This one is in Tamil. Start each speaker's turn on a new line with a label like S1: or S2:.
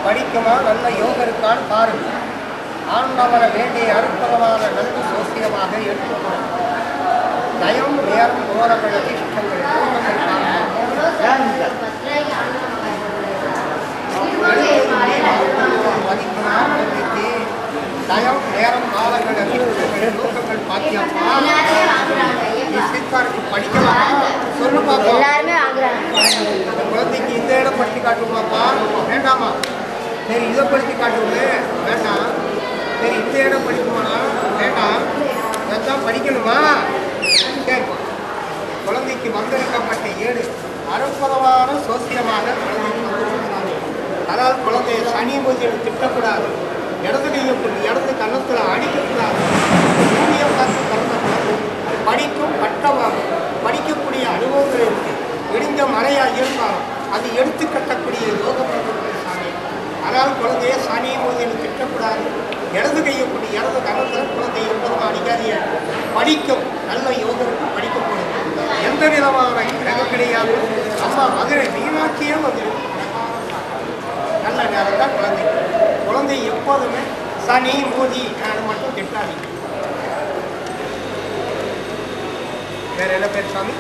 S1: படிக்குமா நல்ல யோகம் இருக்கான்னு பாருங்க. ஆண்டவனை வேண்டிய அற்புதமான நல்ல சோசியமாக எடுத்துக்கணும். நயம் நேரம் ஓரங்கள் அதிர்ஷ்டங்கள் நயம் நேரம் காலங்கள் அதிர்ஷ்டங்கள் நோக்கங்கள் பாத்தியப்பா சித்தாருக்கு படிக்கலாம் சொல்லு பாப்பா. இந்த குழந்தைக்கு இந்த இடம் படித்து காட்டுமாப்பா வேண்டாமா? சரி இதை படித்து காட்டுவது வேண்டாம். சரி இந்த இடம் படிக்குமானா வேண்டாம். இதான் படிக்கணுமா? கேட்போம். குழந்தைக்கு வந்திருக்கப்பட்ட ஏடு அற்புதமான சோசியமாக குழந்தைக்கு. அதாவது குழந்தைய சனி பூஜையை திட்டக்கூடாது. இடது கையை இடது கன்னத்தில் அடிக்கக்கூடாது. பூமியை பார்த்து பிறந்த குழந்தை படிக்கும் கட்டமாகும். படிக்கக்கூடிய அனுபவங்கள் இருக்கு. இடிஞ்ச மறையாக இருந்தாலும் அது எடுத்து கட்டக்கூடிய யோகப்படுத்த சாமி. அதாவது குழந்தைய சனி பூஜையை திட்டக்கூடாது. இடது கையக்கூடிய இடது கன்னத்தில் குழந்தைய எப்போதும் அடிக்காதிய படிக்கும். நல்ல யோகத்துக்கு படிக்கப்படுது. எந்த விதமான கிரகம் கிடையாது. அம்மா மதுரை மீனாட்சியே வந்து நல்ல நேரம் தான் குழந்தை எப்போதுமே சனி மூதி மட்டும் திட்டாதீங்க. வேற என்ன பேர் சாமி?